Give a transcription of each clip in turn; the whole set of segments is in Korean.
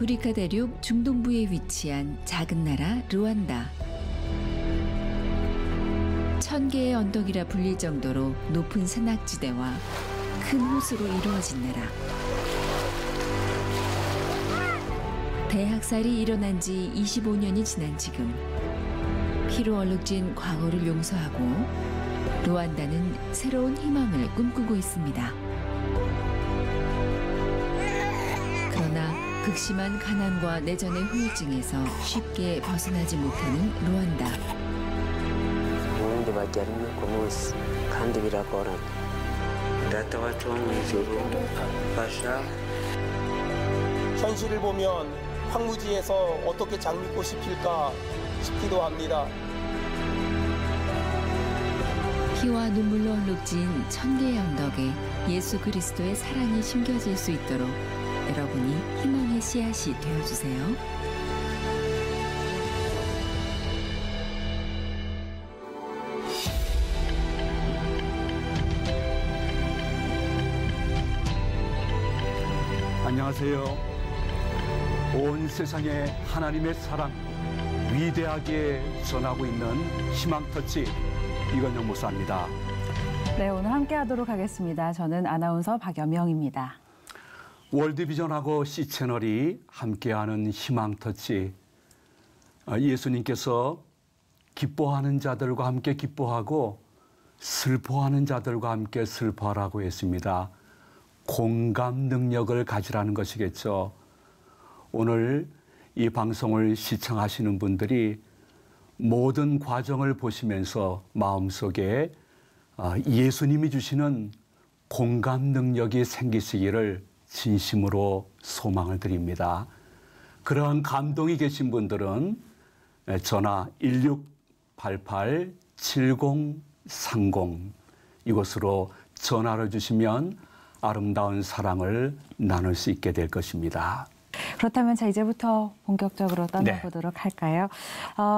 아프리카 대륙 중동부에 위치한 작은 나라 르완다. 1000개의 언덕이라 불릴 정도로 높은 산악지대와 큰 호수로 이루어진 나라. 대학살이 일어난 지 25년이 지난 지금 피로 얼룩진 과거를 용서하고 르완다는 새로운 희망을 꿈꾸고 있습니다. 그러나 극심한 가난과 내전의 후유증에서 쉽게 벗어나지 못하는 르완다. 현실을 보면 황무지에서 어떻게 장미꽃이 필까 싶기도 합니다. 피와 눈물로 얼룩진 1000개의 언덕에 예수 그리스도의 사랑이 심겨질 수 있도록 여러분이 희망의 씨앗이 되어주세요. 안녕하세요. 온 세상에 하나님의 사랑 위대하게 전하고 있는 희망터치 이건영 목사입니다. 네, 오늘 함께하도록 하겠습니다. 저는 아나운서 박여명입니다. 월드비전하고 C채널이 함께하는 희망터치. 예수님께서 기뻐하는 자들과 함께 기뻐하고 슬퍼하는 자들과 함께 슬퍼하라고 했습니다. 공감 능력을 가지라는 것이겠죠. 오늘 이 방송을 시청하시는 분들이 모든 과정을 보시면서 마음속에 예수님이 주시는 공감 능력이 생기시기를 진심으로 소망을 드립니다. 그러한 감동이 계신 분들은 전화 1688-7030 이곳으로 전화를 주시면 아름다운 사랑을 나눌 수 있게 될 것입니다. 그렇다면 자 이제부터 본격적으로 떠나보도록 할까요?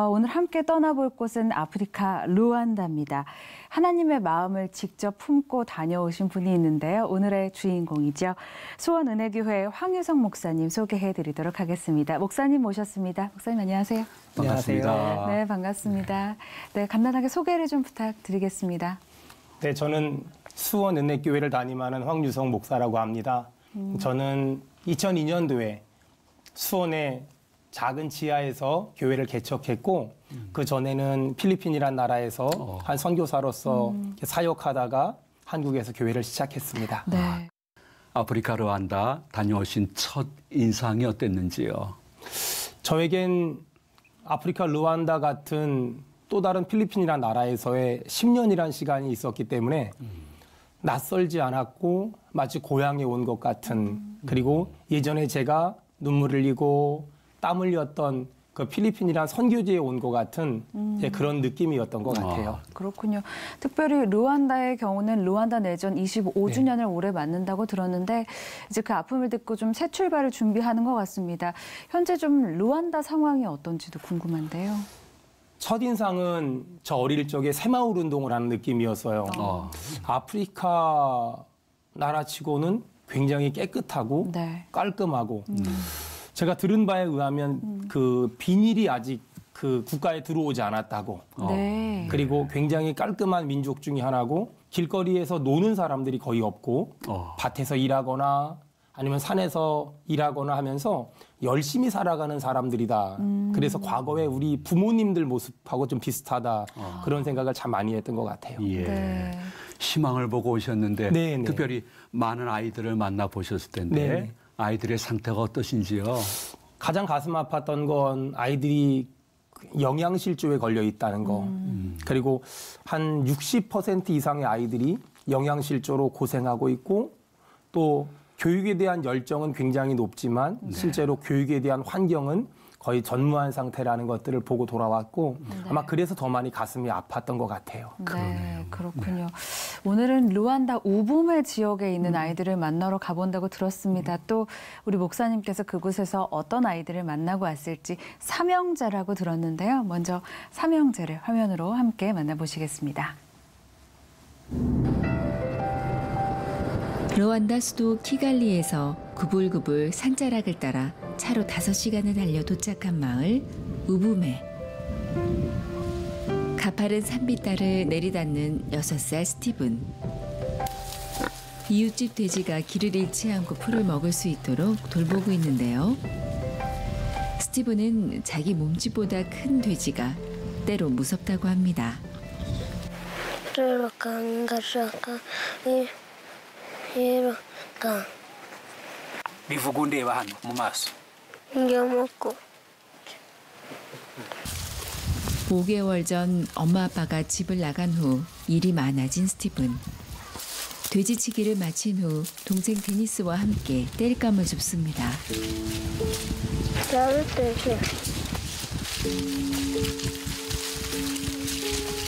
오늘 함께 떠나볼 곳은 아프리카 르완다입니다. 하나님의 마음을 직접 품고 다녀오신 분이 있는데요. 오늘의 주인공이죠. 수원은혜교회 황유성 목사님 소개해드리도록 하겠습니다. 목사님 모셨습니다. 목사님 안녕하세요. 반갑습니다. 네, 반갑습니다. 네, 간단하게 소개를 좀 부탁드리겠습니다. 네, 저는 수원은혜교회를 담임하는 황유성 목사라고 합니다. 저는 2002년도에 수원의 작은 지하에서 교회를 개척했고 그 전에는 필리핀이란 나라에서 한 선교사로서 사역하다가 한국에서 교회를 시작했습니다. 네. 아프리카 르완다 다녀오신 첫 인상이 어땠는지요? 저에겐 아프리카 르완다 같은 또 다른 필리핀이란 나라에서의 10년이란 시간이 있었기 때문에 낯설지 않았고 마치 고향에 온 것 같은 그리고 예전에 제가 눈물 흘리고 땀 흘렸던 그 필리핀이란 선교지에 온 것 같은 그런 느낌이었던 것 같아요. 그렇군요. 특별히 르완다의 경우는 르완다 내전 25주년을 올해 맞는다고 들었는데 이제 그 아픔을 듣고 좀 새 출발을 준비하는 것 같습니다. 현재 좀 르완다 상황이 어떤지도 궁금한데요. 첫인상은 저 어릴 적에 새마을 운동을 하는 느낌이었어요. 아프리카 나라치고는 굉장히 깨끗하고 깔끔하고 제가 들은 바에 의하면 그 비닐이 아직 그 국가에 들어오지 않았다고. 그리고 굉장히 깔끔한 민족 중에 하나고 길거리에서 노는 사람들이 거의 없고 밭에서 일하거나 아니면 산에서 일하거나 하면서 열심히 살아가는 사람들이다. 그래서 과거에 우리 부모님들 모습하고 좀 비슷하다. 그런 생각을 참 많이 했던 것 같아요. 예. 네. 희망을 보고 오셨는데 네네. 특별히 많은 아이들을 만나보셨을 텐데 네네. 아이들의 상태가 어떠신지요? 가장 가슴 아팠던 건 아이들이 영양실조에 걸려 있다는 거. 그리고 한 60% 이상의 아이들이 영양실조로 고생하고 있고 또 교육에 대한 열정은 굉장히 높지만 실제로 교육에 대한 환경은 거의 전무한 상태라는 것들을 보고 돌아왔고 아마 그래서 더 많이 가슴이 아팠던 것 같아요. 네, 그렇군요. 오늘은 르완다 우부메 지역에 있는 아이들을 만나러 가본다고 들었습니다. 또 우리 목사님께서 그곳에서 어떤 아이들을 만나고 왔을지 삼형제라고 들었는데요. 먼저 삼형제를 화면으로 함께 만나보시겠습니다. 르완다 수도 키갈리에서 구불구불 산자락을 따라 차로 5시간을 달려 도착한 마을 우부메. 가파른 산비탈을 내리닫는 6살 스티븐. 이웃집 돼지가 길을 잃지 않고 풀을 먹을 수 있도록 돌보고 있는데요. 스티븐은 자기 몸집보다 큰 돼지가 때로 무섭다고 합니다. Bivugundeba hano mu maso. 5개월 전 엄마 아빠가 집을 나간 후 일이 많아진 스티븐. 돼지치기를 마친 후 동생 데니스와 함께 땔감을 줍습니다.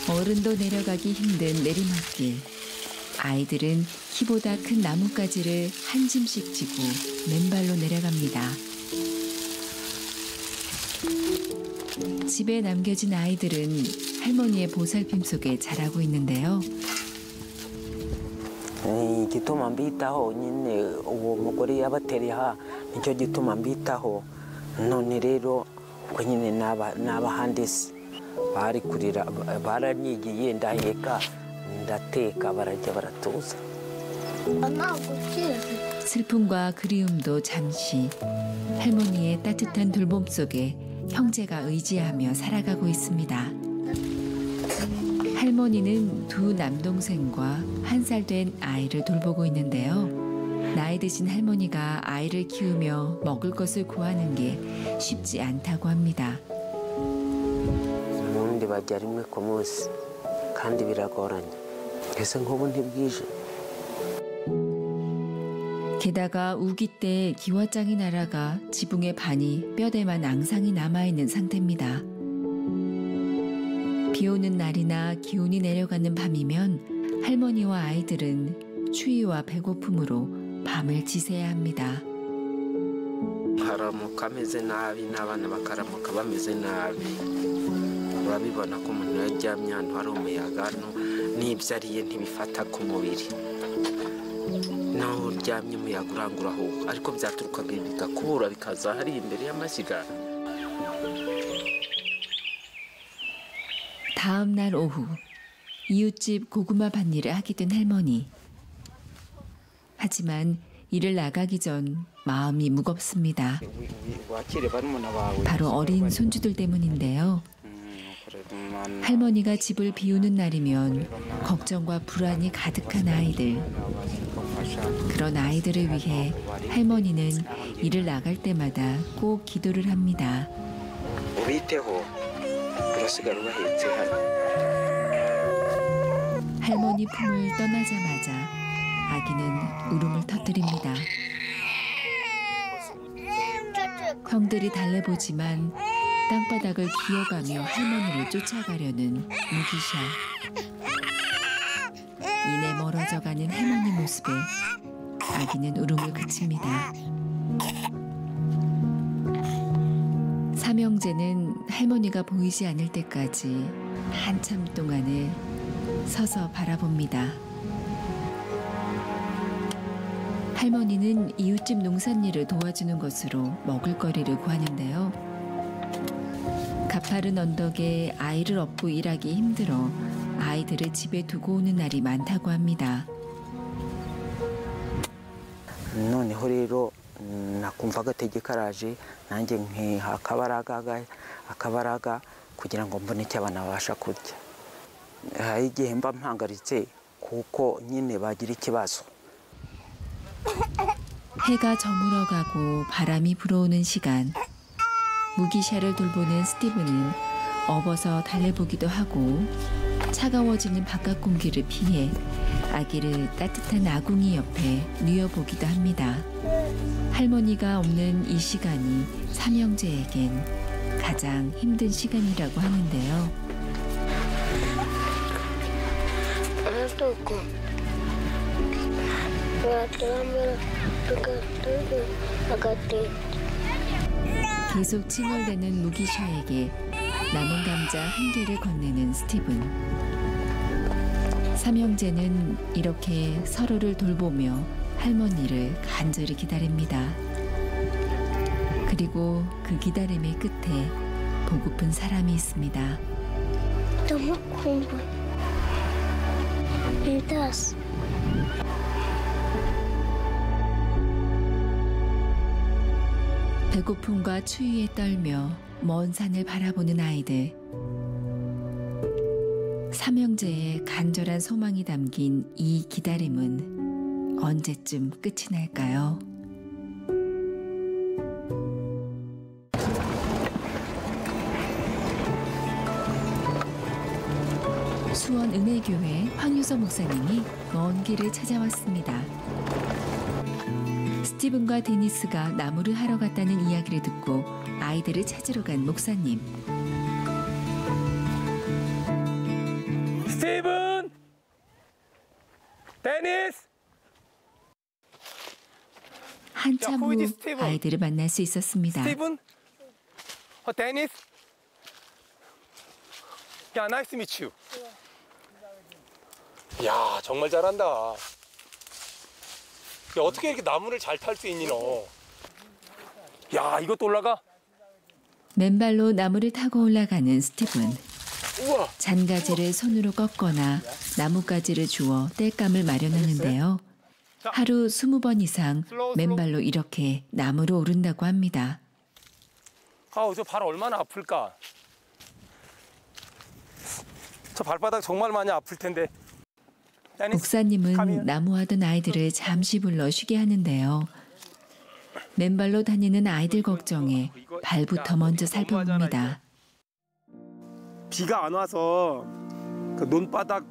어른도 내려가기 힘든 내리막길. 아이들은 키보다 큰 나뭇가지를 한 짐씩 지고 맨발로 내려갑니다. 집에 남겨진 아이들은 할머니의 보살핌 속에 자라고 있는데요. igituma mbitaho nyine uwo mugore yabateriha nicyo gituma mbitaho none rero ubwo nyine n'abahandisi bari kurira baranyigiye ndaheka ndateka barajya baratuza. 슬픔과 그리움도 잠시 할머니의 따뜻한 돌봄 속에 형제가 의지하며 살아가고 있습니다. 할머니는 두 남동생과 1살 된 아이를 돌보고 있는데요. 나이 드신 할머니가 아이를 키우며 먹을 것을 구하는 게 쉽지 않다고 합니다. ubundi bajya rimwe ku munsi kandi biragoranye. 그래서 nk'ubu ntibwije. 게다가 우기 때 기와장이 날아가 지붕의 반이 뼈대만 앙상이 남아있는 상태입니다. 비 오는 날이나 기온이 내려가는 밤이면 할머니와 아이들은 추위와 배고픔으로 밤을 지새야 합니다. haramuka ameze nabi n'abana bakaramuka bameze nabi. urabibona ko umuntu yaryamye ahantu hari umuyaga n'ibyo ariye ntibifata ku mubiri. naho uryamye umuyaga uranguraho ariko byaturukaga bigakubura bikaza hari imbere y'amashyiga. 다음 날 오후 이웃집 고구마 밭일을 하게 된 할머니. 하지만 일을 나가기 전 마음이 무겁습니다. 바로 어린 손주들 때문인데요. 할머니가 집을 비우는 날이면 걱정과 불안이 가득한 아이들. 그런 아이들을 위해 할머니는 일을 나갈 때마다 꼭 기도를 합니다. 할머니 품을 떠나자마자 아기는 울음을 터뜨립니다. 형들이 달래보지만 땅바닥을 기어가며 할머니를 쫓아가려는 무기샤. 이내 멀어져가는 할머니 모습에 아기는 울음을 그칩니다. 삼형제는 할머니가 보이지 않을 때까지 한참 동안을 서서 바라봅니다. 할머니는 이웃집 농산일을 도와주는 것으로 먹을거리를 구하는데요. 가파른 언덕에 아이를 업고 일하기 힘들어 아이들을 집에 두고 오는 날이 많다고 합니다. noneho rero nakumva agatege karaje nanjye nkiha akabaraga kugira ngo mbone icyo abana babasha kurya. hari igihe mba mpangaritse kuko nyine bagira ikibazo. 해가 저물어가고 바람이 불어오는 시간. 무기샤를 돌보는 스티븐은 업어서 달래보기도 하고 차가워지는 바깥 공기를 피해 아기를 따뜻한 아궁이 옆에 뉘어보기도 합니다. 할머니가 없는 이 시간이 삼형제에겐 가장 힘든 시간이라고 하는데요. 계속 칭얼대는 무기샤에게 남은 감자 한 개를 건네는 스티븐. 삼형제는 이렇게 서로를 돌보며 할머니를 간절히 기다립니다. 그리고 그리고 그 기다림의 끝에 보고픈 사람이 있습니다. 너무 공부해. 일다스. 배고픔과 추위에 떨며 먼 산을 바라보는 아이들. 삼형제의 간절한 소망이 담긴 이 기다림은 언제쯤 끝이 날까요? 수원 은혜교회 황유성 목사님이 먼 길을 찾아왔습니다. 스티븐과 데니스가 나무를 하러 갔다는 이야기를 듣고 아이들을 찾으러 간 목사님. 스티븐! 데니스! 한참 야, 후 스티븐? 아이들을 만날 수 있었습니다. 스티븐? 데니스? 야, 나이스 미츠. 야, 정말 잘한다. 야, 어떻게 이렇게 나무를 잘 탈 수 있니 너? 야, 이것도 올라가? 맨발로 나무를 타고 올라가는 스티븐. 우와. 잔가지를 손으로 꺾거나 나뭇가지를 주워 땔감을 마련하는데요. 하루 20번 이상 맨발로 이렇게 나무로 오른다고 합니다. 아우, 저 발 얼마나 아플까? 저 발바닥 정말 많이 아플 텐데. 목사님은 나무하던 아이들을 잠시 불러 쉬게 하는데요. 맨발로 다니는 아이들 걱정에 발부터 먼저 살펴봅니다. 비가 안 와서 그 논바닥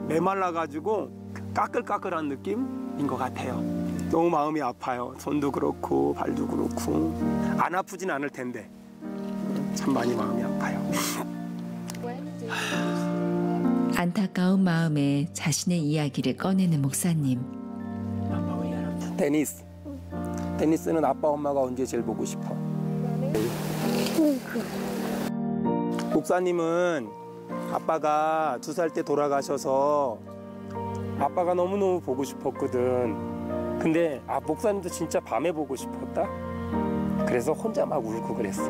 메말라가지고 까끌까끌한 느낌인 것 같아요. 너무 마음이 아파요. 손도 그렇고 발도 그렇고. 안 아프진 않을 텐데 참 많이 마음이 아파요. 안타까운 마음에 자신의 이야기를 꺼내는 목사님. 데니스는 아빠 엄마가 언제 제일 보고 싶어? 목사님은 아빠가 2살 때 돌아가셔서 아빠가 너무너무 보고 싶었거든. 근데 목사님도 진짜 밤에 보고 싶었다. 그래서 혼자 막 울고 그랬어.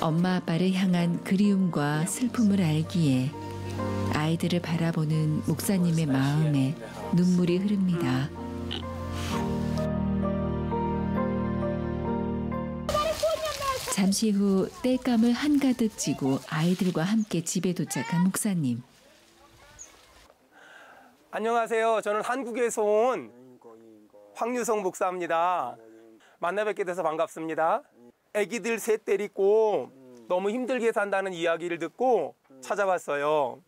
엄마 아빠를 향한 그리움과 슬픔을 알기에 아이들을 바라보는 목사님의 마음에 눈물이 흐릅니다. 잠시 후 땔감을 한가득 쥐고 아이들과 함께 집에 도착한 목사님. 안녕하세요. 저는 한국에서 온 황유성 목사입니다. 만나 뵙게 돼서 반갑습니다. 아기들 셋 데리고 너무 힘들게 산다는 이야기를 듣고 찾아왔어요.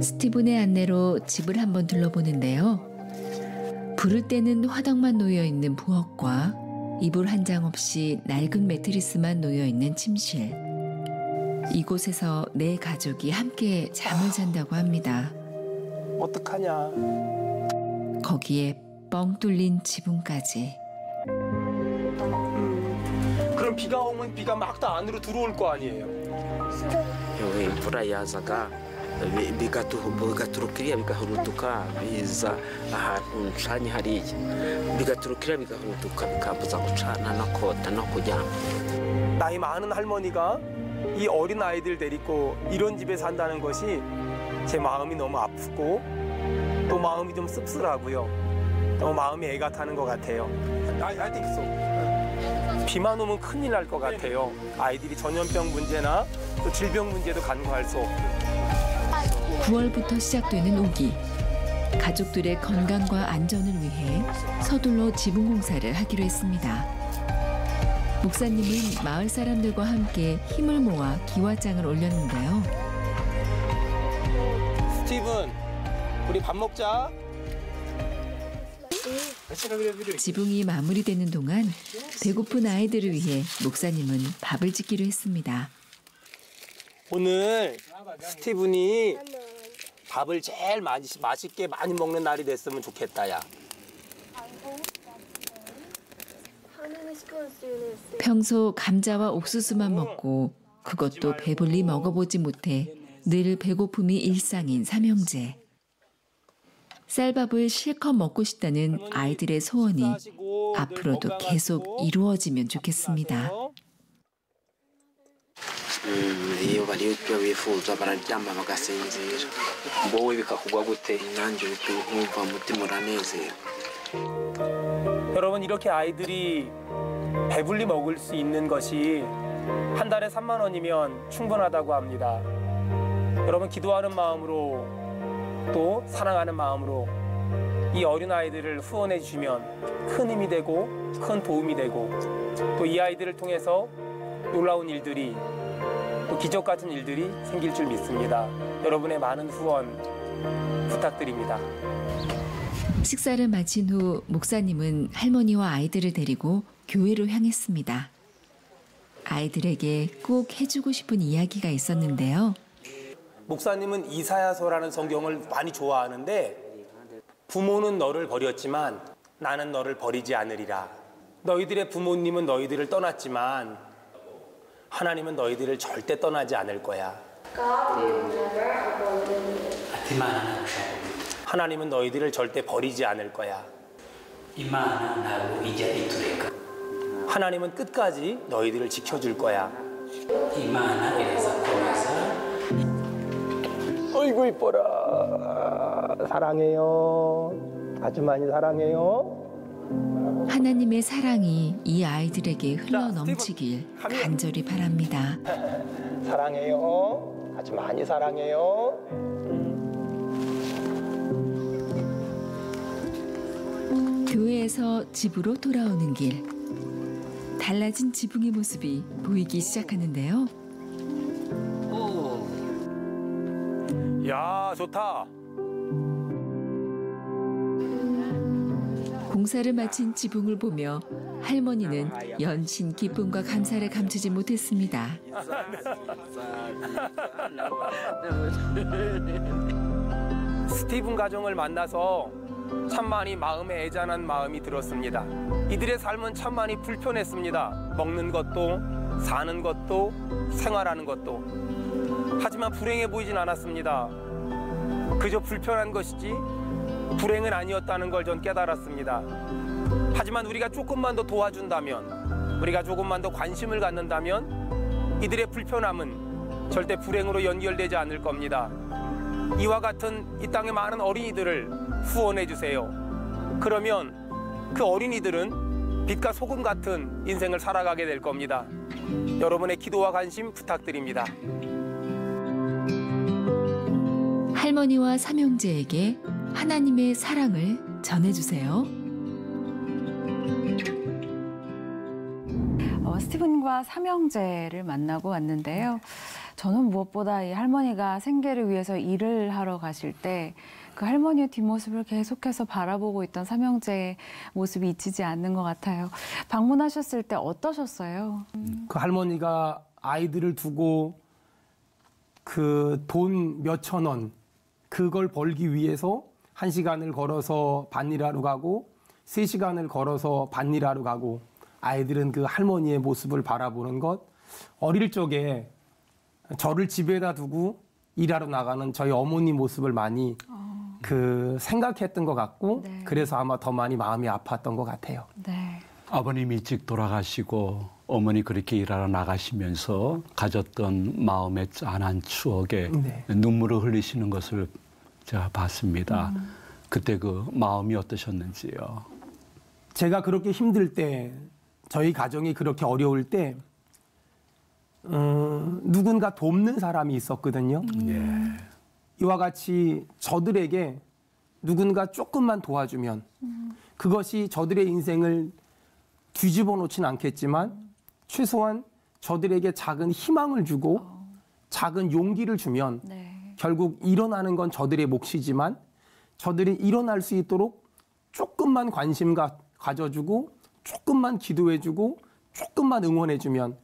스티븐의 안내로 집을 한번 둘러보는데요. 부를 때는 화덕만 놓여있는 부엌과 이불 한 장 없이 낡은 매트리스만 놓여있는 침실. 이곳에서 네 가족이 함께 잠을 잔다고 합니다. 어떡하냐. 거기에 뻥 뚫린 지붕까지. 그럼 비가 오면 비가 막 다 안으로 들어올 거 아니에요? imvura yazaga bigaturukira bigahurutuka biza ahantu ncanye hariya bigaturukira bigahurutuka bikambuza gucana no kota no kuryama. 나이 많은 할머니가 이 어린 아이들 데리고 이런 집에 산다는 것이 제 마음이 너무 아프고 또 마음이 좀 씁쓸하고요. 너무 마음이 애가 타는 것 같아요. I think so. 비만 오면 큰일 날 것 같아요. 아이들이 전염병 문제나 또 질병 문제도 간과할 수 없고. 9월부터 시작되는 우기. 가족들의 건강과 안전을 위해 서둘러 지붕 공사를 하기로 했습니다. 목사님은 마을 사람들과 함께 힘을 모아 기와장을 올렸는데요. 스티븐, 우리 밥 먹자. 지붕이 마무리되는 동안 배고픈 아이들을 위해 목사님은 밥을 짓기로 했습니다. 오늘 스티븐이 밥을 제일 맛있게 많이 먹는 날이 됐으면 좋겠다, 야. 평소 감자와 옥수수만 먹고 그것도 배불리 먹어보지 못해 늘 배고픔이 일상인 삼형제. 쌀밥을 실컷 먹고 싶다는 아이들의 소원이 앞으로도 계속 이루어지면 좋겠습니다. iyo bari ibyo bifuza bararyama bagasinzira wowe bikakugwa gute nanjye nkumva umutima uranezerewe. 여러분 이렇게 아이들이 배불리 먹을 수 있는 것이 한 달에 3만 원이면 충분하다고 합니다. 여러분 기도하는 마음으로 또 사랑하는 마음으로 이 어린아이들을 후원해 주시면 큰 힘이 되고 큰 도움이 되고 또 이 아이들을 통해서 놀라운 일들이 또 기적 같은 일들이 생길 줄 믿습니다. 여러분의 많은 후원 부탁드립니다. 식사를 마친 후 목사님은 할머니와 아이들을 데리고 교회로 향했습니다. 아이들에게 꼭 해주고 싶은 이야기가 있었는데요. 목사님은 이사야서라는 성경을 많이 좋아하는데 부모는 너를 버렸지만 나는 너를 버리지 않으리라. 너희들의 부모님은 너희들을 떠났지만 하나님은 너희들을 절대 떠나지 않을 거야. 하나님은 너희들을 절대 버리지 않을 거야. 하나님은 끝까지 너희들을 지켜줄 거야. 어이구 이뻐라. 사랑해요. 아주 많이 사랑해요. 하나님의 사랑이 이 아이들에게 흘러넘치길 간절히 바랍니다. 사랑해요. 아주 많이 사랑해요. 교회에서 집으로 돌아오는 길. 달라진 지붕의 모습이 보이기 시작하는데요. 야, 좋다. 공사를 마친 지붕을 보며 할머니는 연신 기쁨과 감사를 감추지 못했습니다. 스티븐 가정을 만나서 참 많이 마음에 애잔한 마음이 들었습니다. 이들의 삶은 참 많이 불편했습니다. 먹는 것도, 사는 것도, 생활하는 것도. 하지만 불행해 보이진 않았습니다. 그저 불편한 것이지 불행은 아니었다는 걸 전 깨달았습니다. 하지만 우리가 조금만 더 도와준다면, 우리가 조금만 더 관심을 갖는다면 이들의 불편함은 절대 불행으로 연결되지 않을 겁니다. 이와 같은 이 땅의 많은 어린이들을 후원해 주세요. 그러면 그 어린이들은 빛과 소금 같은 인생을 살아가게 될 겁니다. 여러분의 기도와 관심 부탁드립니다. 할머니와 삼형제에게 하나님의 사랑을 전해주세요. 스티븐과 삼형제를 만나고 왔는데요. 저는 무엇보다 이 할머니가 생계를 위해서 일을 하러 가실 때 그 할머니의 뒷모습을 계속해서 바라보고 있던 삼형제의 모습이 잊히지 않는 것 같아요. 방문하셨을 때 어떠셨어요? 그 할머니가 아이들을 두고 그 돈 몇천 원 그걸 벌기 위해서 1시간을 걸어서 밭일하러 가고 3시간을 걸어서 밭일하러 가고 아이들은 그 할머니의 모습을 바라보는 것 어릴 적에 저를 집에다 두고 일하러 나가는 저희 어머니 모습을 많이 생각했던 것 같고 네. 그래서 아마 더 많이 마음이 아팠던 것 같아요. 네. 아버님 일찍 돌아가시고 어머니 그렇게 일하러 나가시면서 가졌던 마음의 짠한 추억에 네. 눈물을 흘리시는 것을 제가 봤습니다. 그때 그 마음이 어떠셨는지요? 제가 그렇게 힘들 때 저희 가정이 그렇게 어려울 때 누군가 돕는 사람이 있었거든요. 예. 이와 같이 저들에게 누군가 조금만 도와주면 그것이 저들의 인생을 뒤집어 놓진 않겠지만 최소한 저들에게 작은 희망을 주고 작은 용기를 주면 네. 결국 일어나는 건 저들의 몫이지만 저들이 일어날 수 있도록 조금만 관심 가져주고 조금만 기도해주고 조금만 응원해주면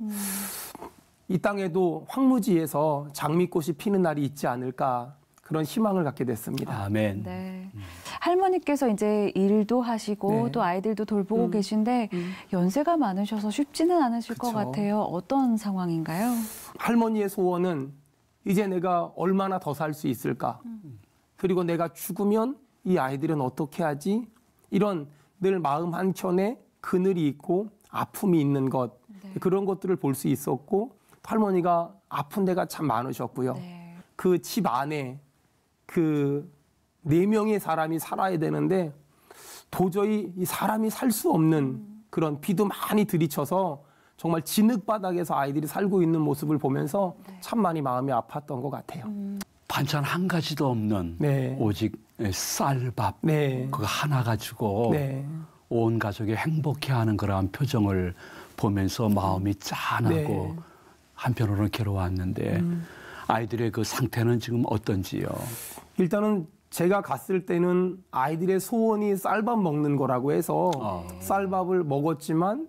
이 땅에도 황무지에서 장미꽃이 피는 날이 있지 않을까 그런 희망을 갖게 됐습니다. 아멘. 네. 할머니께서 이제 일도 하시고 네. 또 아이들도 돌보고 계신데 연세가 많으셔서 쉽지는 않으실 것 그쵸. 같아요. 어떤 상황인가요? 할머니의 소원은 이제 내가 얼마나 더 살 수 있을까? 그리고 내가 죽으면 이 아이들은 어떻게 하지? 이런 늘 마음 한켠에 그늘이 있고 아픔이 있는 것, 그런 것들을 볼 수 있었고 할머니가 아픈 데가 참 많으셨고요. 그 집 안에 그 4명의 사람이 살아야 되는데 도저히 이 사람이 살 수 없는 그런 비도 많이 들이쳐서 정말 진흙바닥에서 아이들이 살고 있는 모습을 보면서 참 많이 마음이 아팠던 것 같아요. 반찬 한 가지도 없는 오직 쌀밥 그거 하나 가지고 온 가족이 행복해하는 그러한 표정을 보면서 마음이 짠하고 한편으로는 괴로웠는데 아이들의 그 상태는 지금 어떤지요? 일단은 제가 갔을 때는 아이들의 소원이 쌀밥 먹는 거라고 해서 쌀밥을 먹었지만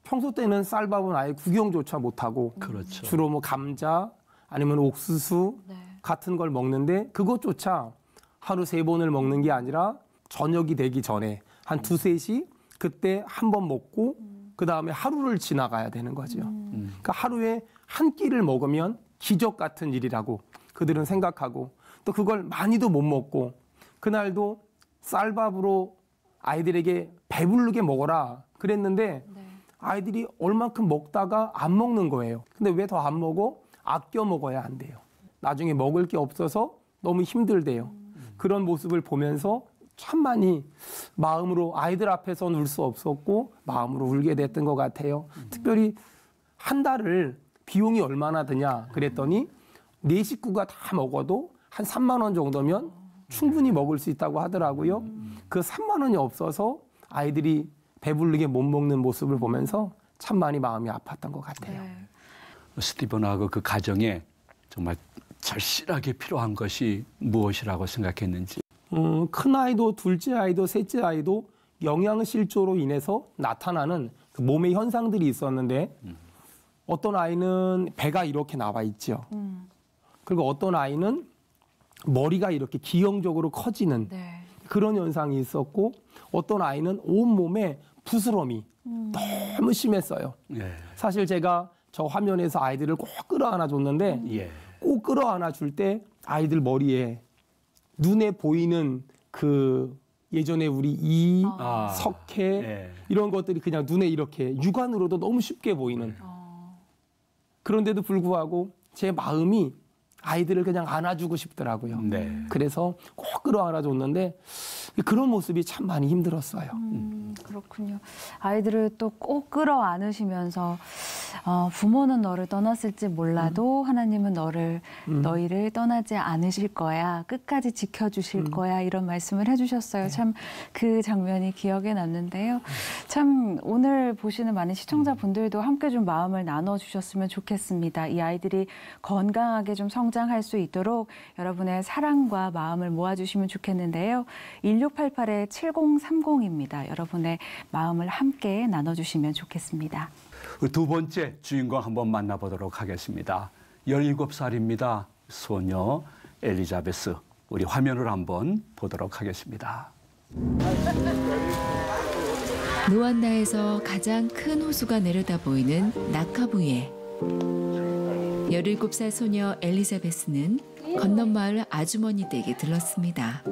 평소 때는 쌀밥은 아예 구경조차 못하고 주로 뭐 감자 아니면 옥수수 같은 걸 먹는데 그것조차 하루 3번을 먹는 게 아니라 저녁이 되기 전에 한 2, 3시 그때 한 번 먹고 그다음에 하루를 지나가야 되는 거죠. 그러니까 하루에 한 끼를 먹으면 기적 같은 일이라고 그들은 생각하고 또 그걸 많이도 못 먹고 그날도 쌀밥으로 아이들에게 배부르게 먹어라 그랬는데 아이들이 얼만큼 먹다가 안 먹는 거예요. 근데 왜 더 안 먹어? 아껴 먹어야 한대요. 나중에 먹을 게 없어서 너무 힘들대요. 그런 모습을 보면서 참 많이 마음으로 아이들 앞에서는 울 수 없었고 마음으로 울게 됐던 것 같아요. 특별히 한 달을 비용이 얼마나 드냐 그랬더니 4식구가 다 먹어도 한 3만 원 정도면 충분히 먹을 수 있다고 하더라고요. 그 3만 원이 없어서 아이들이 배부르게 못 먹는 모습을 보면서 참 많이 마음이 아팠던 것 같아요. 스티븐하고 그 가정에 정말 절실하게 필요한 것이 무엇이라고 생각했는지. 큰 아이도 둘째 아이도 셋째 아이도 영양실조로 인해서 나타나는 그 몸의 현상들이 있었는데 어떤 아이는 배가 이렇게 나와 있죠. 그리고 어떤 아이는 머리가 이렇게 기형적으로 커지는 그런 현상이 있었고 어떤 아이는 온몸에 부스럼이 너무 심했어요. 사실 제가 저 화면에서 아이들을 꼭 끌어안아 줬는데 꼭 끌어안아 줄 때 아이들 머리에 눈에 보이는 그 예전에 우리 이, 석회 이런 것들이 그냥 눈에 이렇게 육안으로도 너무 쉽게 보이는 그런데도 불구하고 제 마음이 아이들을 그냥 안아주고 싶더라고요. 그래서 꼭 끌어안아 줬는데 그런 모습이 참 많이 힘들었어요. 그렇군요. 아이들을 또 꼭 끌어안으시면서 부모는 너를 떠났을지 몰라도 하나님은 너희를 떠나지 않으실 거야. 끝까지 지켜주실 거야. 이런 말씀을 해주셨어요. 참 그 장면이 기억에 남는데요. 참 오늘 보시는 많은 시청자분들도 함께 좀 마음을 나눠주셨으면 좋겠습니다. 이 아이들이 건강하게 좀 성장할 수 있도록 여러분의 사랑과 마음을 모아주시면 좋겠는데요. 1688-7030입니다. 여러분의 마음을 함께 나눠주시면 좋겠습니다. 두 번째 주인공 한번 만나보도록 하겠습니다. 17살입니다. 소녀 엘리자베스. 우리 화면을 한번 보도록 하겠습니다. 루안다에서 가장 큰 호수가 내려다 보이는 나카부에 17살 소녀 엘리자베스는 건너마을 아주머니 댁에 들렀습니다.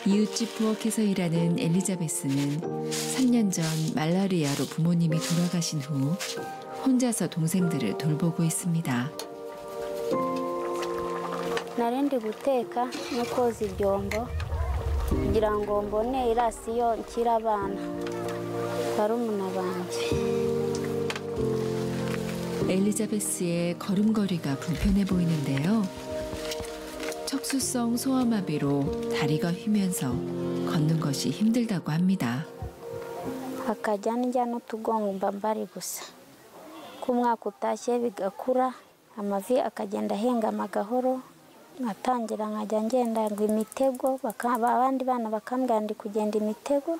이웃집 부엌에서 일하는 엘리자베스는 3년 전 말라리아로 부모님이 돌아가신 후 혼자서 동생들을 돌보고 있습니다. Narindi guteka no koza ibyombo kugira ngo mbone irasiyo nshyira abana barumuna banjye. 엘리자베스의 걸음걸이가 불편해 보이는데요. 척수성 소아마비로 다리가 휘면서 걷는 것이 힘들다고 합니다. akajya njya n'utugongo mbambari gusa ku mwaka utashye bigakura amavi akagenda ahengama gahoro ngatangira nkajya ngenda ngo imitego abandi bana bakambwira ndi kugenda imitego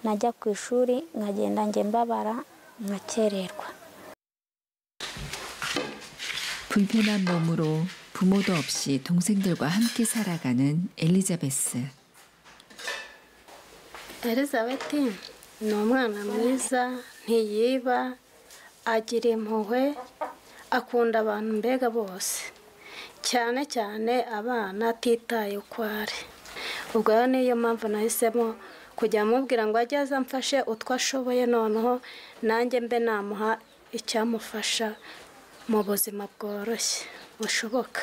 najya ku ishuri nkagenda nge mbabara nkakererwa. 불편한 몸으로 부모도 없이 동생들과 함께 살아가는 엘리자베스. 엘리자베트 ni umwana mwiza ntiyiba agira impuhwe akunda abantu mbega bose cyane cyane abana atitaye uko ari ubwo rero niyo mpamvu nahisemo kujya mubwira ngo ajye aza amfashe utwo ashoboye noneho nanjye mbe namuha icyamufasha mu buzima bworoshye bushoboka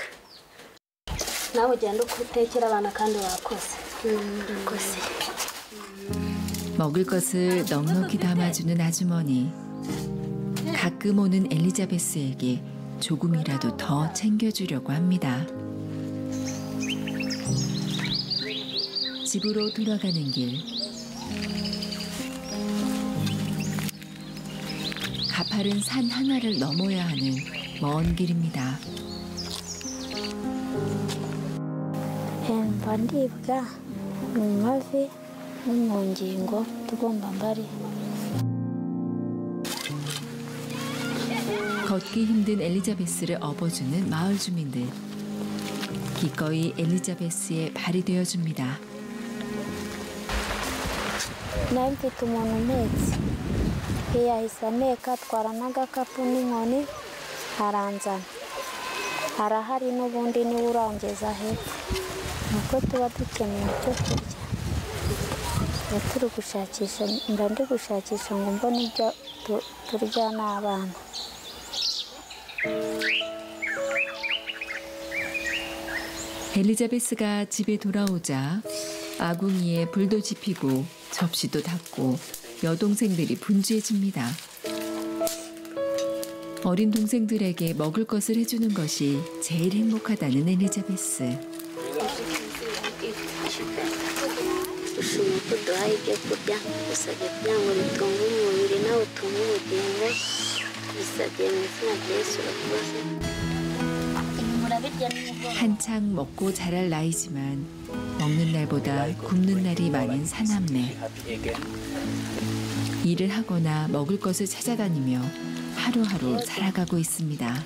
nawe ugenda utekera abana kandi wakoze 먹을 것을 넉넉히 담아주는 아주머니. 가끔 오는 엘리자베스에게 조금이라도 더 챙겨주려고 합니다. 집으로 돌아가는 길. 가파른 산 하나를 넘어야 하는 먼 길입니다. ndibwa mu mavi no mu ngingo tugomba mbari. 걷기 힘든 엘리자베스를 업어주는 마을 주민들. 기꺼이 엘리자베스의 발이 되어줍니다. nari mfite umuntu mpetse yahise ameka atwara n'agakapu n'inkoni aranzana arahari n'ubundi niwe urangeza hepfo nuko tuba dukeneye icyo kurya ndi gushakisha ngo mbone ibyo turya n'abana. 엘리자베스가 집에 돌아오자 아궁이에 불도 지피고 접시도 닦고 여동생들이 분주해집니다. 어린 동생들에게 먹을 것을 해주는 것이 제일 행복하다는 엘리자베스. 한창 먹고 자랄 나이지만 먹는 날보다 굶는 날이 많은 사남매. 일을 하거나 먹을 것을 찾아다니며 하루하루 살아가고 있습니다.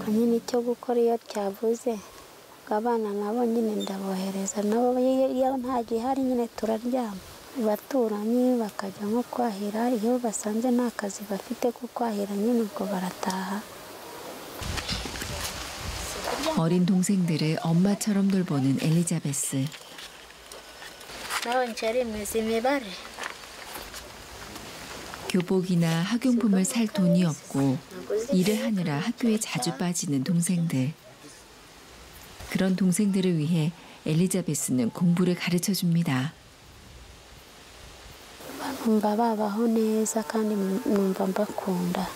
nyine icyo gukora iyo cyavuze abana nabo nyine ndabohereza nabo iyo nta gihari nyine turaryama baturanyi bakajya nko kwahira iyo basanze nta kazi bafite ko kwahira nyine ubwo barataha. 어린 동생들을 엄마처럼 돌보는 엘리자베스. 나는 재림에서 미발에. 교복이나 학용품을 살 돈이 없고 일을 하느라 학교에 자주 빠지는 동생들. 그런 동생들을 위해 엘리자베스는 공부를 가르쳐 줍니다. numva babaho neza kandi numva mbakunda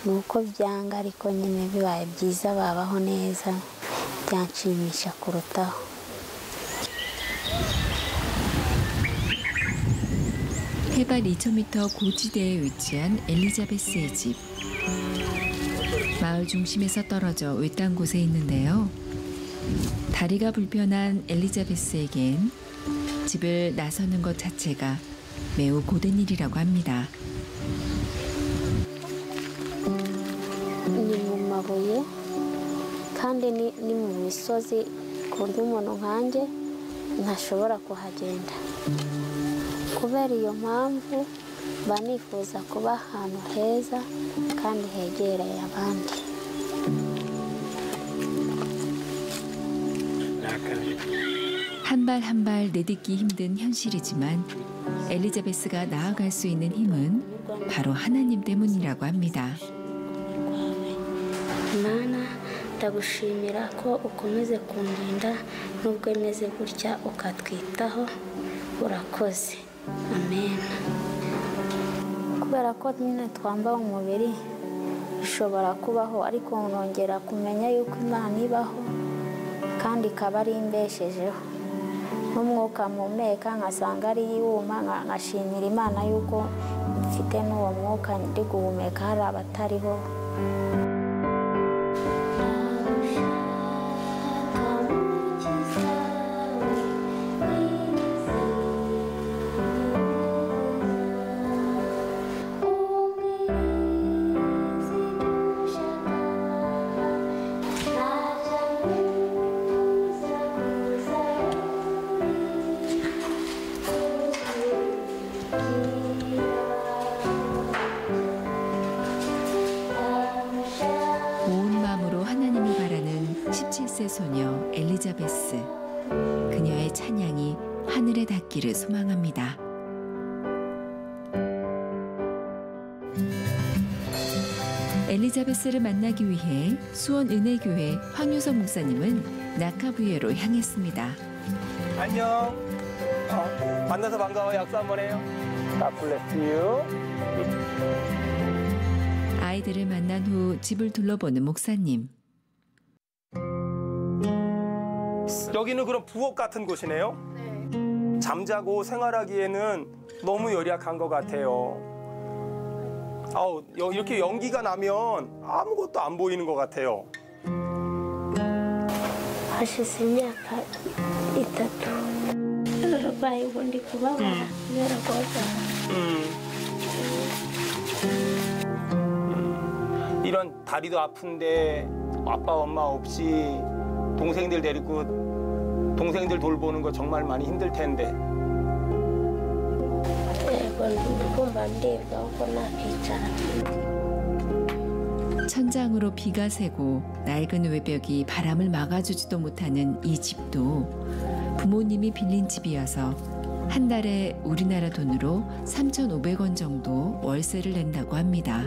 nuko byanga ariko nyine bibaye byiza babaho neza byanshimisha kurutaho. 해발 2,000m 고지대에 위치한 엘리자베스의 집. 마을 중심에서 떨어져 외딴 곳에 있는데요. 다리가 불편한 엘리자베스에겐 집을 나서는 것 자체가 매우 고된 일이라고 합니다. ni mu mabuye kandi ni mu misozi ku buryo umuntu nkanjye ntashobora kuhagenda. kubera iyo mpamvu mba nifuza kuba ahantu heza kandi hegereye abandi. 한 발 한 발 내딛기 힘든 현실이지만 엘리자베스가 나아갈 수 있는 힘은 바로 하나님 때문이라고 합니다. Mana ndagushimira ko ukomeze kundinda nubwo meze gutya ukatwitaho urakoze. Amen. kubera ko nyine twambaye umubiri bishobora kubaho ariko nongera kumenya yuko Imana ibaho kandi ikaba ari imbeshejeho n'umwuka mpumeka nkasanga ari iwuma nkashimira Imana yuko mfite n'uwo mwuka ndi guhumeka hari abatariho. 소녀 엘리자베스. 그녀의 찬양이 하늘에 닿기를 소망합니다. 엘리자베스를 만나기 위해 수원은혜교회 황유석 목사님은 나카부에로 향했습니다. 안녕. 만나서 반가워. 약속 한번 해요. God bless you. 아이들을 만난 후 집을 둘러보는 목사님. 여기는 그럼 부엌 같은 곳이네요? 네. 잠자고 생활하기에는 너무 열악한 것 같아요. 이렇게 연기가 나면 아무것도 안 보이는 것 같아요. hashize imyaka 3 abarwayi ubu ndi kubabara kubera guhagarara. 이런 다리도 아픈데 아빠 엄마 없이 동생들 데리고 동생들 돌보는 거 정말 많이 힘들 텐데. kumva ndibwa kuko nakicara. 천장으로 비가 새고 낡은 외벽이 바람을 막아주지도 못하는 이 집도 부모님이 빌린 집이어서 한 달에 우리나라 돈으로 3,500원 정도 월세를 낸다고 합니다.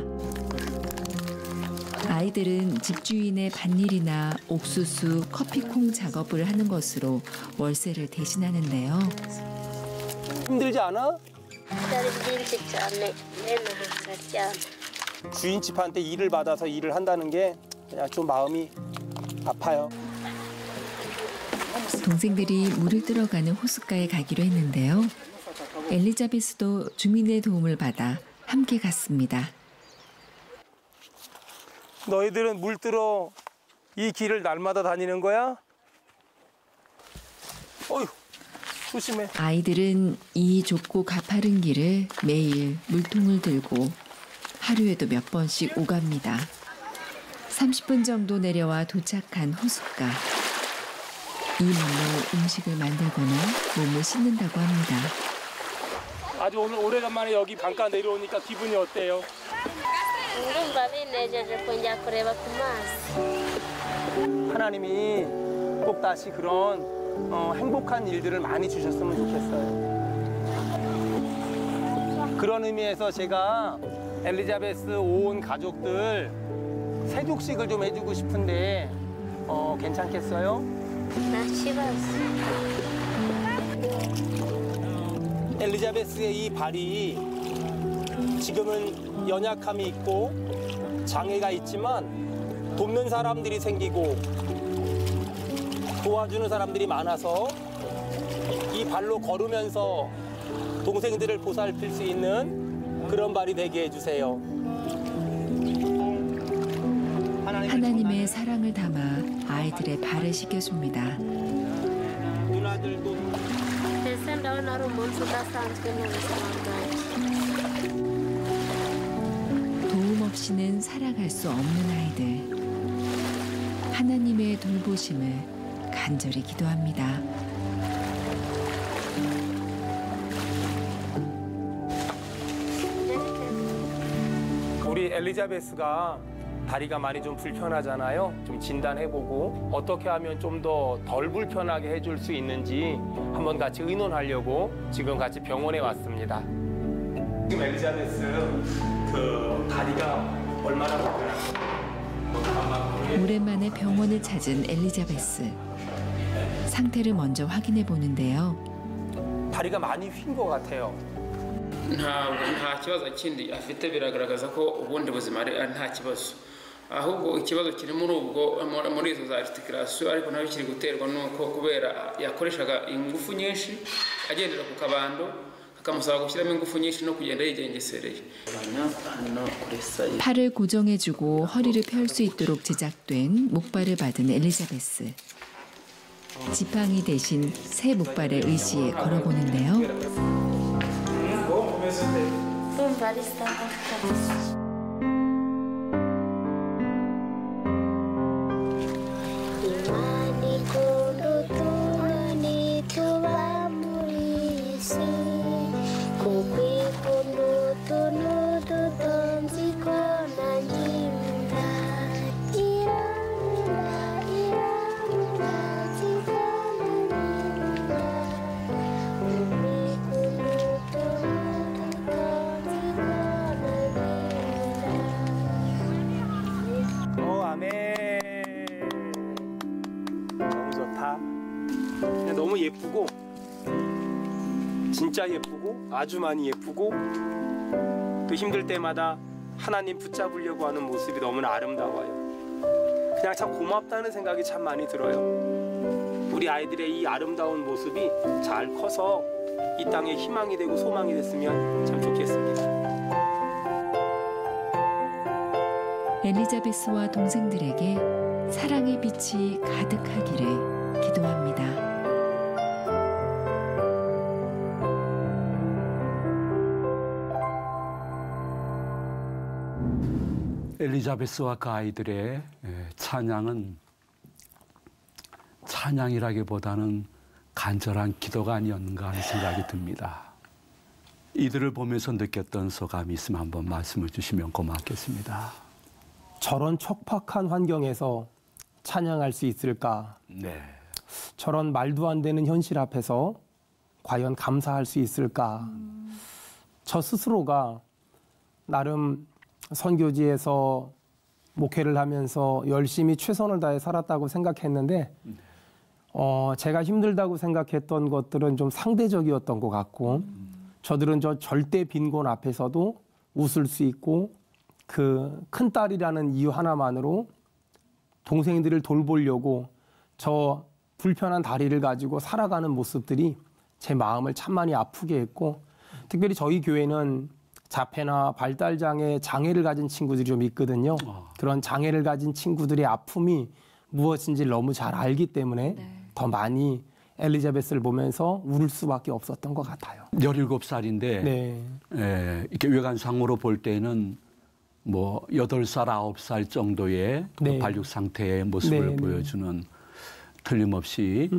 아이들은 집주인의 밭일이나 옥수수, 커피콩 작업을 하는 것으로 월세를 대신하는데요. 힘들지 않아? byari byinshi cyane nenahaga cyane. 주인집한테 일을 받아서 일을 한다는 게 그냥 좀 마음이 아파요. 동생들이 물을 들어가는 호숫가에 가기로 했는데요. 엘리자베스도 주민의 도움을 받아 함께 갔습니다. 너희들은 물 뜨러 이 길을 날마다 다니는 거야? 어휴, 조심해. 아이들은 이 좁고 가파른 길을 매일 물통을 들고 하루에도 몇 번씩 오갑니다. 30분 정도 내려와 도착한 호숫가. 이 물로 음식을 만들거나 몸을 씻는다고 합니다. 아주 오늘 오래간만에 여기 강가 내려오니까 기분이 어때요? ndumva binejeje kongera kureba ku mazi. 하나님이 꼭 다시 그런 행복한 일들을 많이 주셨으면 좋겠어요. 그런 의미에서 제가 엘리자베스 온 가족들 세족식을 좀 해주고 싶은데 괜찮겠어요? nta kibazo. 엘리자베스의 이 발이 지금은 연약함이 있고 장애가 있지만 돕는 사람들이 생기고 도와주는 사람들이 많아서 이 발로 걸으면서 동생들을 보살필 수 있는 그런 발이 되게 해주세요. 하나님의 사랑을 담아 아이들의 발을 씻겨줍니다. 누나들도 mbese ndabona ari umunsi udasanzwe mu buzima bwanjye. 도움 없이는 살아갈 수 없는 아이들. 하나님의 돌보심을 간절히 기도합니다. 우리 엘리자베스가 다리가 많이 좀 불편하잖아요. 좀 진단해보고 어떻게 하면 좀 더 덜 불편하게 해줄 수 있는지 한번 같이 의논하려고 지금 같이 병원에 왔습니다. 지금 엘리자베스 그 다리가 얼마나 불편한지. 오랜만에 병원을 찾은 엘리자베스. 상태를 먼저 확인해 보는데요. 다리가 많이 휜 것 같아요. nta kibazo kindi afite biragaragaza ko ubundi buzima ari nta kibazo ahubwo ikibazo kiri muri izo za articulation ariko nayo kiri guterwa nuko kubera yakoreshaga ingufu nyinshi agendera ku kabando akamusaba gushyiramo ingufu nyinshi no kugenda yigengesereye. 팔을 고정해주고 허리를 펼 수 있도록 제작된 목발을 받은 엘리자베스. 지팡이 대신 새 목발을 의지해 걸어보는데요. ndumva ari sawa kabisa. Imana ikunda utunyoni tuba muri iyi si, kuko ikunda utuntu duto nzi ko nanjye nkunda. Irambura, irambura. 진짜 예쁘고 아주 많이 예쁘고 또 힘들 때마다 하나님 붙잡으려고 하는 모습이 너무나 아름다워요. 그냥 참 고맙다는 생각이 참 많이 들어요. 우리 아이들의 이 아름다운 모습이 잘 커서 이 땅에 희망이 되고 소망이 됐으면 참 좋겠습니다. 엘리자베스와 동생들에게 사랑의 빛이 가득하기를 기도합니다. 엘리자베스와 그 아이들의 찬양은 찬양이라기보다는 간절한 기도가 아니었는가 하는 생각이 듭니다. 이들을 보면서 느꼈던 소감이 있으면 한번 말씀을 주시면 고맙겠습니다. 저런 척박한 환경에서 찬양할 수 있을까? 네. 저런 말도 안 되는 현실 앞에서 과연 감사할 수 있을까? 저 스스로가 나름 선교지에서 목회를 하면서 열심히 최선을 다해 살았다고 생각했는데 제가 힘들다고 생각했던 것들은 좀 상대적이었던 것 같고 저들은 저 절대 빈곤 앞에서도 웃을 수 있고 그 큰딸이라는 이유 하나만으로 동생들을 돌보려고 저 불편한 다리를 가지고 살아가는 모습들이 제 마음을 참 많이 아프게 했고 특별히 저희 교회는 자폐나 발달장애 장애를 가진 친구들이 좀 있거든요. 그런 장애를 가진 친구들의 아픔이 무엇인지 너무 잘 알기 때문에 더 많이 엘리자베스를 보면서 울을 수밖에 없었던 것 같아요. 17살인데 이렇게 외관상으로 볼 때는 뭐 8살, 9살 정도의 그 발육 상태의 모습을 보여주는 틀림없이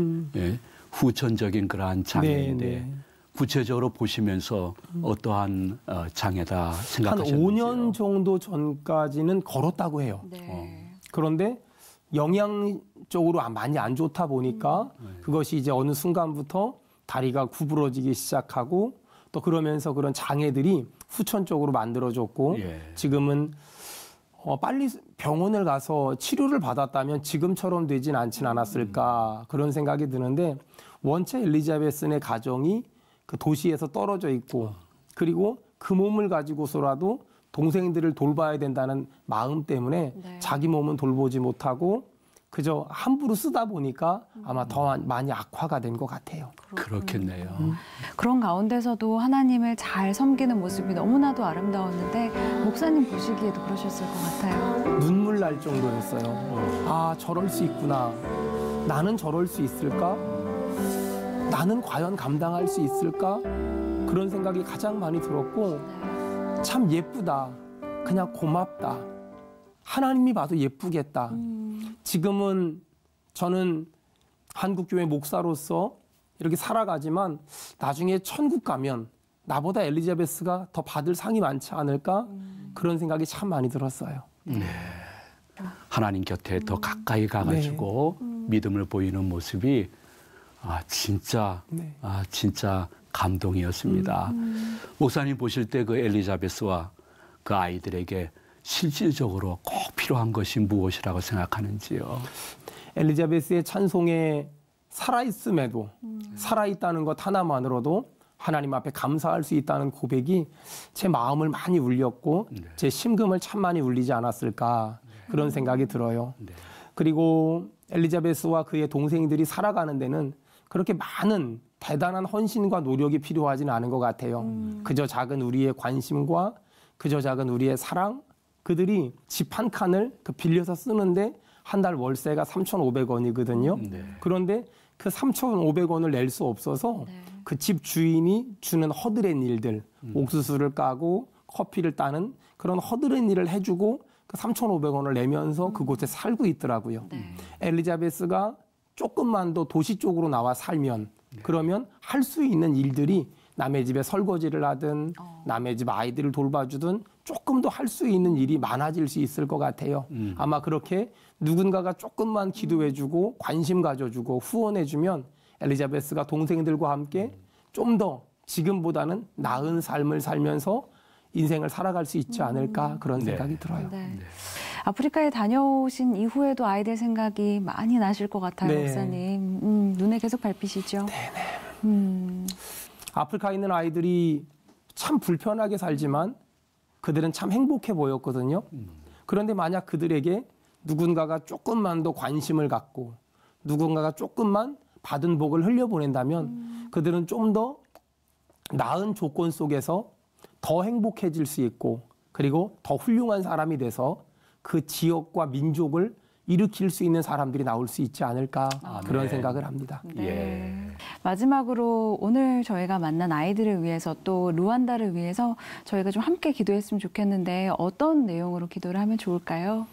후천적인 그러한 장애인데 구체적으로 보시면서 어떠한 장애다 생각하셨는지요? 한 5년 정도 전까지는 걸었다고 해요. 그런데 영양적으로 많이 안 좋다 보니까 그것이 이제 어느 순간부터 다리가 구부러지기 시작하고 또 그러면서 그런 장애들이 후천적으로 만들어졌고 지금은 빨리 병원을 가서 치료를 받았다면 지금처럼 되진 않진 않았을까 그런 생각이 드는데 원체 엘리자베스의 가정이 그 도시에서 떨어져 있고 그리고 그 몸을 가지고서라도 동생들을 돌봐야 된다는 마음 때문에 자기 몸은 돌보지 못하고 그저 함부로 쓰다 보니까 아마 더 많이 악화가 된 것 같아요. 그렇겠네요. 그런 가운데서도 하나님을 잘 섬기는 모습이 너무나도 아름다웠는데 목사님 보시기에도 그러셨을 것 같아요. 눈물 날 정도였어요. 아, 저럴 수 있구나. 나는 저럴 수 있을까? 나는 과연 감당할 수 있을까? 그런 생각이 가장 많이 들었고 참 예쁘다. 그냥 고맙다. 하나님이 봐도 예쁘겠다. 지금은 저는 한국교회 목사로서 이렇게 살아가지만 나중에 천국 가면 나보다 엘리자베스가 더 받을 상이 많지 않을까? 그런 생각이 참 많이 들었어요. 하나님 곁에 더 가까이 가가지고 믿음을 보이는 모습이 진짜 감동이었습니다. 목사님 보실 때 그 엘리자베스와 그 아이들에게 실질적으로 꼭 필요한 것이 무엇이라고 생각하는지요? 엘리자베스의 찬송에 살아있음에도 살아있다는 것 하나만으로도 하나님 앞에 감사할 수 있다는 고백이 제 마음을 많이 울렸고 제 심금을 참 많이 울리지 않았을까 그런 생각이 들어요. 그리고 엘리자베스와 그의 동생들이 살아가는 데는 그렇게 많은 대단한 헌신과 노력이 필요하지는 않은 것 같아요. 그저 작은 우리의 관심과 그저 작은 우리의 사랑, 그들이 집 한 칸을 빌려서 쓰는데 한 달 월세가 3,500원이거든요. 그런데 그 3,500원을 낼 수 없어서 그 집 주인이 주는 허드렛 일들, 옥수수를 까고 커피를 따는 그런 허드렛 일을 해주고 그 3,500원을 내면서 그곳에 살고 있더라고요. 엘리자베스가 조금만 더 도시 쪽으로 나와 살면 그러면 할 수 있는 일들이 남의 집에 설거지를 하든 남의 집 아이들을 돌봐주든 조금 더 할 수 있는 일이 많아질 수 있을 것 같아요. 아마 그렇게 누군가가 조금만 기도해주고 관심 가져주고 후원해주면 엘리자베스가 동생들과 함께 좀 더 지금보다는 나은 삶을 살면서 인생을 살아갈 수 있지 않을까 그런 생각이 들어요. 아프리카에 다녀오신 이후에도 아이들 생각이 많이 나실 것 같아요, 목사님. 눈에 계속 밟히시죠? 네네. 아프리카에 있는 아이들이 참 불편하게 살지만 그들은 참 행복해 보였거든요. 그런데 만약 그들에게 누군가가 조금만 더 관심을 갖고 누군가가 조금만 받은 복을 흘려보낸다면 그들은 좀 더 나은 조건 속에서 더 행복해질 수 있고 그리고 더 훌륭한 사람이 돼서 그 지역과 민족을 일으킬 수 있는 사람들이 나올 수 있지 않을까 그런 생각을 합니다. 네. 예. 마지막으로 오늘 저희가 만난 아이들을 위해서 또 루안다를 위해서 저희가 좀 함께 기도했으면 좋겠는데 어떤 내용으로 기도를 하면 좋을까요?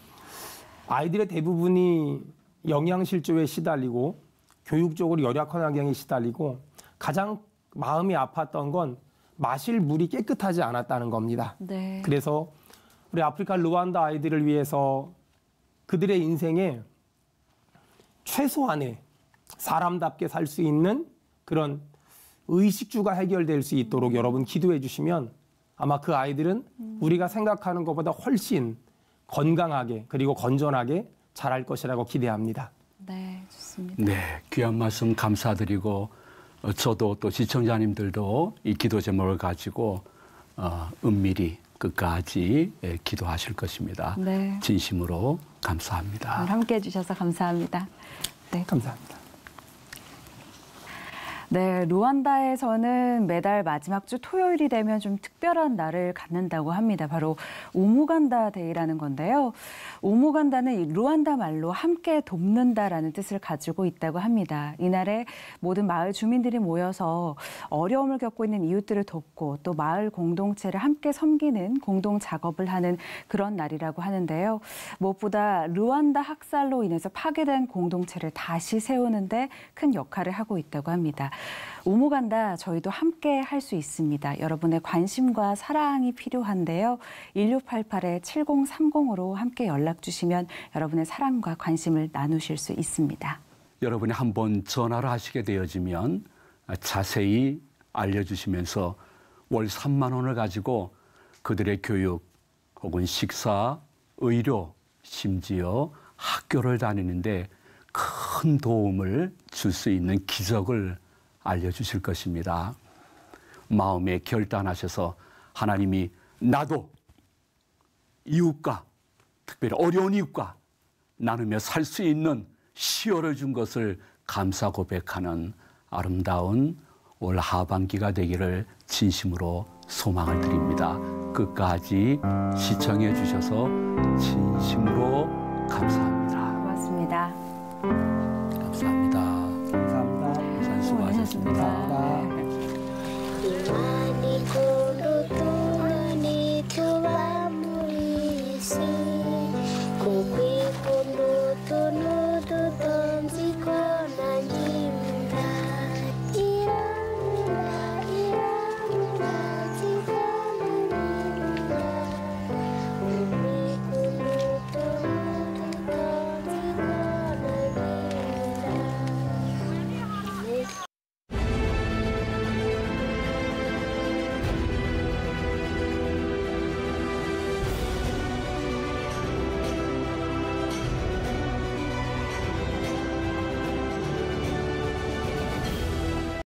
아이들의 대부분이 영양실조에 시달리고 교육적으로 열악한 환경에 시달리고 가장 마음이 아팠던 건 마실 물이 깨끗하지 않았다는 겁니다. 네. 그래서 우리 아프리카 루안다 아이들을 위해서 그들의 인생에 최소한의 사람답게 살 수 있는 그런 의식주가 해결될 수 있도록 여러분 기도해 주시면 아마 그 아이들은 우리가 생각하는 것보다 훨씬 건강하게 그리고 건전하게 자랄 것이라고 기대합니다. 네, 좋습니다. 네, 귀한 말씀 감사드리고 저도 또 시청자님들도 이 기도 제목을 가지고 은밀히 끝까지 기도하실 것입니다. 네. 진심으로 감사합니다. 오늘 함께해 주셔서 감사합니다. 네, 감사합니다. 네, 루안다에서는 매달 마지막 주 토요일이 되면 좀 특별한 날을 갖는다고 합니다. 바로 우무간다 데이라는 건데요. 우무간다는 이 루안다 말로 함께 돕는다라는 뜻을 가지고 있다고 합니다. 이날에 모든 마을 주민들이 모여서 어려움을 겪고 있는 이웃들을 돕고 또 마을 공동체를 함께 섬기는 공동 작업을 하는 그런 날이라고 하는데요. 무엇보다 루안다 학살로 인해서 파괴된 공동체를 다시 세우는데 큰 역할을 하고 있다고 합니다. 우무간다 저희도 함께 할 수 있습니다. 여러분의 관심과 사랑이 필요한데요. 1688-7030으로 함께 연락 주시면 여러분의 사랑과 관심을 나누실 수 있습니다. 여러분이 한번 전화를 하시게 되어지면 자세히 알려주시면서 월 3만 원을 가지고 그들의 교육 혹은 식사, 의료, 심지어 학교를 다니는데 큰 도움을 줄 수 있는 기적을 알려주실 것입니다. 마음에 결단하셔서 하나님이 나도 이웃과 특별히 어려운 이웃과 나누며 살 수 있는 시효를 준 것을 감사 고백하는 아름다운 올 하반기가 되기를 진심으로 소망을 드립니다. 끝까지 시청해 주셔서 진심으로 감사합니다. 고맙습니다. 감사합니다. 감사합니다. 수고하셨습니다. 감사합니다. Imani